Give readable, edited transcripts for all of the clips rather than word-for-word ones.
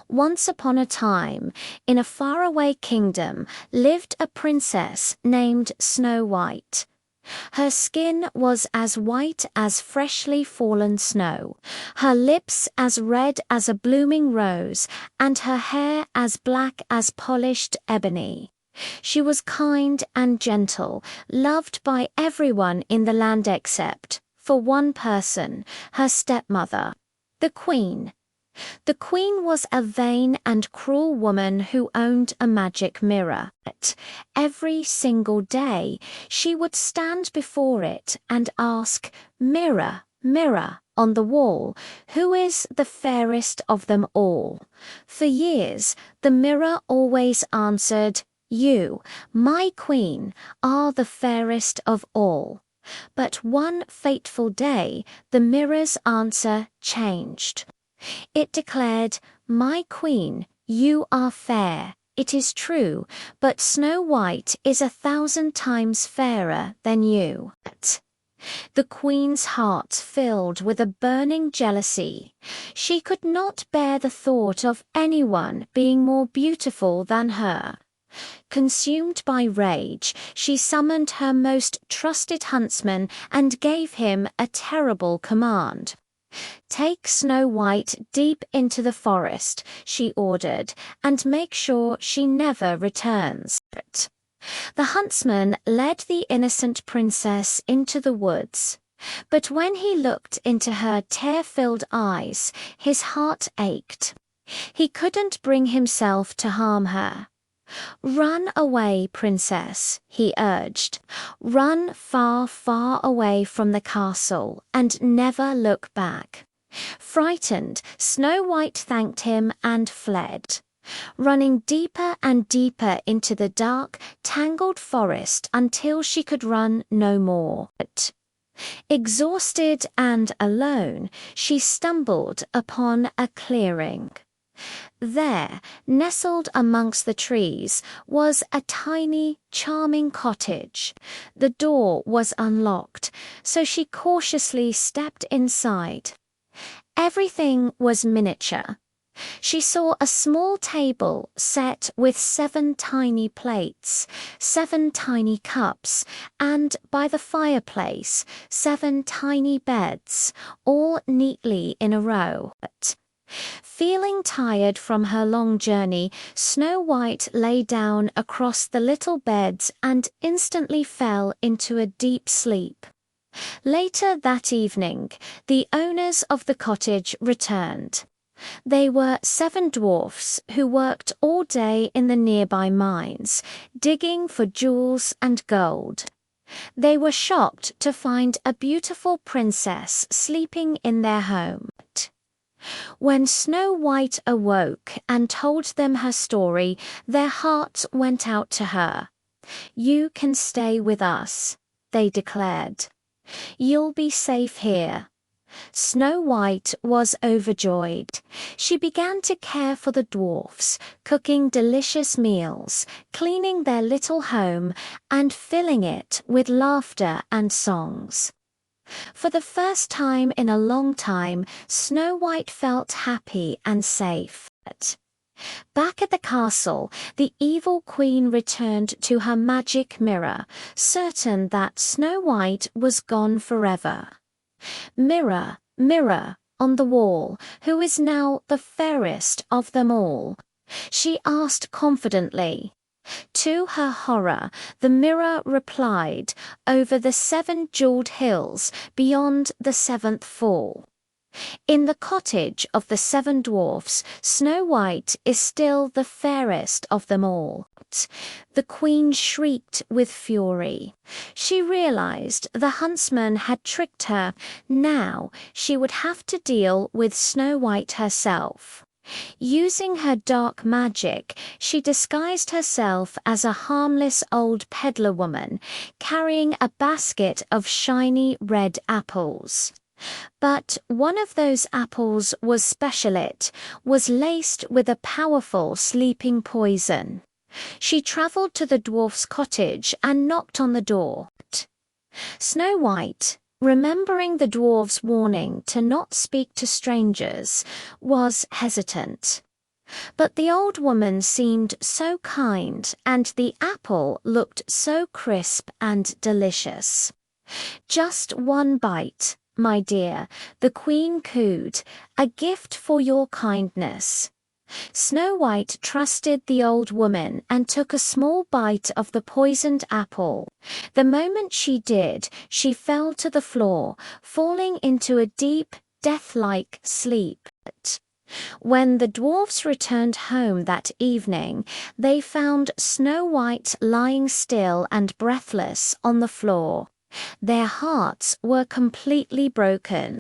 Once upon a time, in a faraway kingdom, lived a princess named Snow White. Her skin was as white as freshly fallen snow, her lips as red as a blooming rose, and her hair as black as polished ebony. She was kind and gentle, loved by everyone in the land except for one person, her stepmother, the Queen. The Queen was a vain and cruel woman who owned a magic mirror. Every single day, she would stand before it and ask, "Mirror, mirror on the wall, who is the fairest of them all?" For years, the mirror always answered, "You, my Queen, are the fairest of all." But one fateful day, the mirror's answer changed. It declared, "My Queen, you are fair, it is true, but Snow White is 1,000 times fairer than you." The Queen's heart filled with a burning jealousy. She could not bear the thought of anyone being more beautiful than her. Consumed by rage, she summoned her most trusted huntsman and gave him a terrible command. "Take Snow White deep into the forest," she ordered, "and make sure she never returns." The huntsman led the innocent princess into the woods. But when he looked into her tear-filled eyes, his heart ached. He couldn't bring himself to harm her. "Run away, princess," he urged. "Run far, far away from the castle and never look back." Frightened, Snow White thanked him and fled, running deeper and deeper into the dark, tangled forest until she could run no more. Exhausted and alone, she stumbled upon a clearing. There, nestled amongst the trees, was a tiny, charming cottage. The door was unlocked, so she cautiously stepped inside. Everything was miniature. She saw a small table set with 7 tiny plates, 7 tiny cups, and by the fireplace, 7 tiny beds, all neatly in a row. Feeling tired from her long journey, Snow White lay down across the little beds and instantly fell into a deep sleep. Later that evening, the owners of the cottage returned. They were 7 dwarfs who worked all day in the nearby mines, digging for jewels and gold. They were shocked to find a beautiful princess sleeping in their home. When Snow White awoke and told them her story, their hearts went out to her. "You can stay with us," they declared. "You'll be safe here." Snow White was overjoyed. She began to care for the dwarfs, cooking delicious meals, cleaning their little home, and filling it with laughter and songs. For the first time in a long time, Snow White felt happy and safe. Back at the castle, the evil queen returned to her magic mirror, certain that Snow White was gone forever. "Mirror, mirror on the wall, who is now the fairest of them all?" she asked confidently. To her horror, the mirror replied, "Over the 7 jeweled hills beyond the 7th fall." In the cottage of the 7 dwarfs, Snow White is still the fairest of them all. The queen shrieked with fury. She realized the huntsman had tricked her. Now she would have to deal with Snow White herself. Using her dark magic, she disguised herself as a harmless old peddler woman, carrying a basket of shiny red apples. But one of those apples was special. It was laced with a powerful sleeping poison. She traveled to the dwarf's cottage and knocked on the door. Snow White, remembering the dwarf's warning to not speak to strangers, was hesitant. But the old woman seemed so kind, and the apple looked so crisp and delicious. "Just one bite, my dear," the queen cooed, "a gift for your kindness." Snow White trusted the old woman and took a small bite of the poisoned apple. The moment she did, she fell to the floor, falling into a deep, death-like sleep. When the dwarfs returned home that evening, they found Snow White lying still and breathless on the floor. Their hearts were completely broken.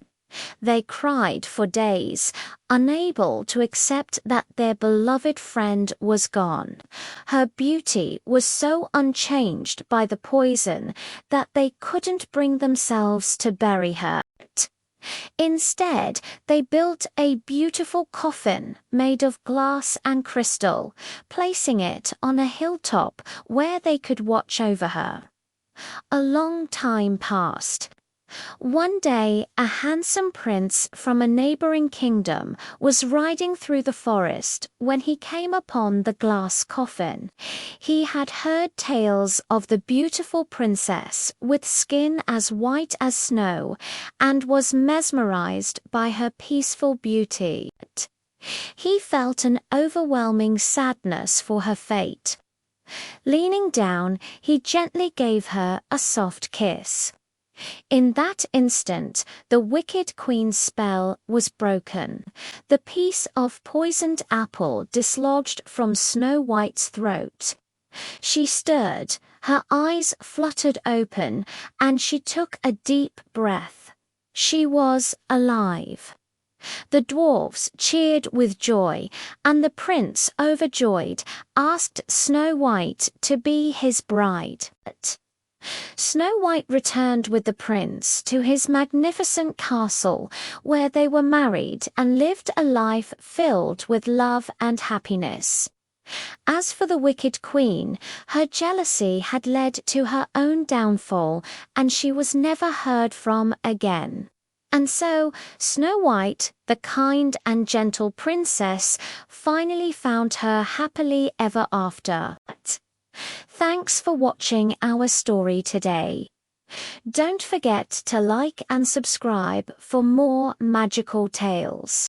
They cried for days, unable to accept that their beloved friend was gone. Her beauty was so unchanged by the poison that they couldn't bring themselves to bury her. Instead, they built a beautiful coffin made of glass and crystal, placing it on a hilltop where they could watch over her. A long time passed. One day, a handsome prince from a neighboring kingdom was riding through the forest when he came upon the glass coffin. He had heard tales of the beautiful princess with skin as white as snow and was mesmerized by her peaceful beauty. He felt an overwhelming sadness for her fate. Leaning down, he gently gave her a soft kiss. In that instant, the wicked queen's spell was broken. The piece of poisoned apple dislodged from Snow White's throat. She stirred, her eyes fluttered open, and she took a deep breath. She was alive. The dwarfs cheered with joy, and the prince, overjoyed, asked Snow White to be his bride. Snow White returned with the prince to his magnificent castle, where they were married and lived a life filled with love and happiness. As for the wicked queen, her jealousy had led to her own downfall, and she was never heard from again. And so, Snow White, the kind and gentle princess, finally found her happily ever after. Thanks for watching our story today. Don't forget to like and subscribe for more magical tales.